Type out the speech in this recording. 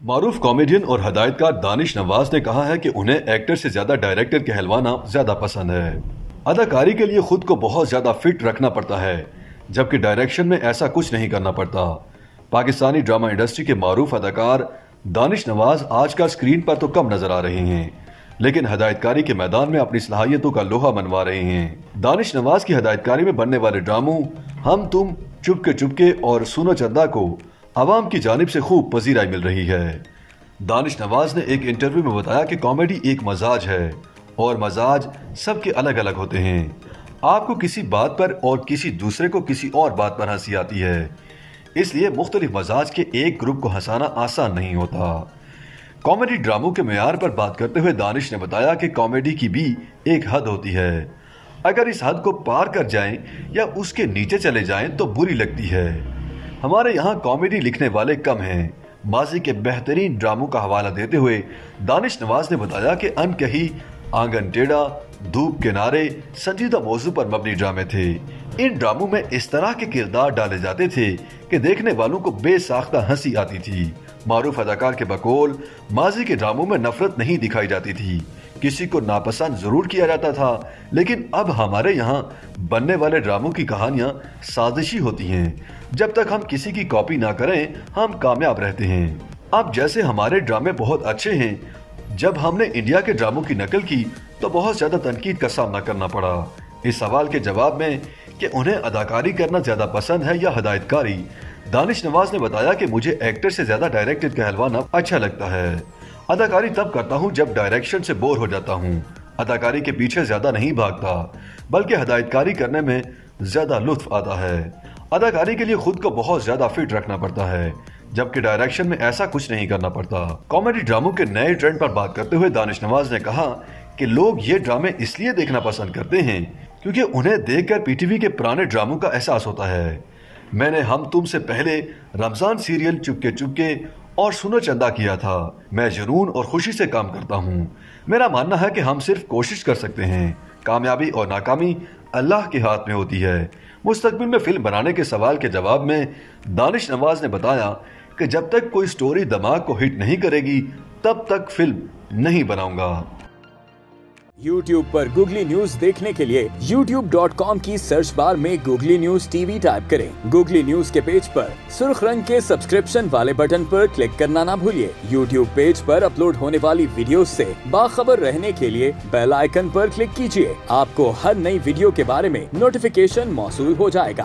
معروف کامیڈین اور ہدایتکار دانش نواز نے کہا ہے کہ انہیں ایکٹر سے زیادہ ڈائریکٹر کہلوانا زیادہ پسند ہے۔ اداکاری کے لیے خود کو بہت زیادہ فٹ رکھنا پڑتا ہے، جبکہ ڈائریکشن میں ایسا کچھ نہیں کرنا پڑتا۔ پاکستانی ڈرامہ انڈسٹری کے معروف اداکار دانش نواز آج کل اسکرین پر تو کم نظر آ رہے ہیں، لیکن ہدایتکاری کے میدان میں اپنی صلاحیتوں کا لوہا منوا رہے ہیں۔ دانش نواز کی ہدایتکاری میں بننے والے ڈراموں ہم تم، چپکے اور سونو چندا کو عوام کی جانب سے خوب پذیرائی مل رہی ہے۔ دانش نواز نے ایک انٹرویو میں بتایا کہ کامیڈی ایک مزاج ہے اور مزاج سب کے الگ الگ ہوتے ہیں۔ آپ کو کسی بات پر اور کسی دوسرے کو کسی اور بات پر ہنسی آتی ہے، اس لیے مختلف مزاج کے ایک گروپ کو ہنسانا آسان نہیں ہوتا۔ کامیڈی ڈراموں کے معیار پر بات کرتے ہوئے دانش نے بتایا کہ کامیڈی کی بھی ایک حد ہوتی ہے، اگر اس حد کو پار کر جائیں یا اس کے نیچے چلے جائیں تو بری لگتی ہے۔ ہمارے یہاں کامیڈی لکھنے والے کم ہیں۔ ماضی کے بہترین ڈراموں کا حوالہ دیتے ہوئے دانش نواز نے بتایا کہ ان کہی، آنگن ٹیڑھا، دھوپ کنارے سنجیدہ موضوع پر مبنی ڈرامے تھے۔ ان ڈراموں میں اس طرح کے کردار ڈالے جاتے تھے کہ دیکھنے والوں کو بے ساختہ ہنسی آتی تھی۔ معروف اداکار کے بقول ماضی کے ڈراموں میں نفرت نہیں دکھائی جاتی تھی، کسی کو ناپسند ضرور کیا جاتا تھا، لیکن اب ہمارے یہاں بننے والے ڈراموں کی کہانیاں سازشی ہوتی ہیں۔ جب تک ہم کسی کی کاپی نہ کریں ہم کامیاب رہتے ہیں۔ اب جیسے ہمارے ڈرامے بہت اچھے ہیں، جب ہم نے انڈیا کے ڈراموں کی نقل کی تو بہت زیادہ تنقید کا سامنا کرنا پڑا۔ اس سوال کے جواب میں کہ انہیں اداکاری کرنا زیادہ پسند ہے یا ہدایتکاری، دانش نواز نے بتایا کہ مجھے ایکٹر سے زیادہ ڈائریکٹر کہلوانا اچھا لگتا ہے۔ اداکاری تب کرتا ہوں جب ڈائریکشن سے بور ہو جاتا ہوں۔ اداکاری کے پیچھے زیادہ نہیں بھاگتا، بلکہ ہدایتکاری کرنے میں زیادہ لطف آتا ہے۔ اداکاری کے لیے خود کو بہت زیادہ فٹ رکھنا پڑتا ہے، جبکہ ڈائریکشن میں ایسا کچھ نہیں کرنا پڑتا۔ کامیڈی ڈراموں کے نئے ٹرینڈ پر بات کرتے ہوئے دانش نواز نے کہا کہ لوگ یہ ڈرامے اس لیے دیکھنا پسند کرتے ہیں کیونکہ انہیں دیکھ کر پی ٹی وی کے پرانے ڈراموں کا احساس ہوتا ہے۔ میں نے ہم تم سے پہلے رمضان سیریل چپکے اور سونو چندا کیا تھا۔ میں جنون اور خوشی سے کام کرتا ہوں۔ میرا ماننا ہے کہ ہم صرف کوشش کر سکتے ہیں، کامیابی اور ناکامی اللہ کے ہاتھ میں ہوتی ہے۔ مستقبل میں فلم بنانے کے سوال کے جواب میں دانش نواز نے بتایا کہ جب تک کوئی سٹوری دماغ کو ہٹ نہیں کرے گی تب تک فلم نہیں بناؤں گا۔ YouTube پر گوگلی نیوز دیکھنے کے لیے youtube.com کی سرچ بار میں googly news T V type کریں۔ گوگلی نیوز کے پیج پر سرخ رنگ کے سبسکرپشن والے بٹن پر کلک کرنا نہ بھولیے۔ YouTube پیج پر اپلوڈ ہونے والی ویڈیوز سے باخبر رہنے کے لیے بیل آئیکن پر کلک کیجیے۔ آپ کو ہر نئی ویڈیو کے بارے میں نوٹیفیکیشن موصول ہو جائے گا۔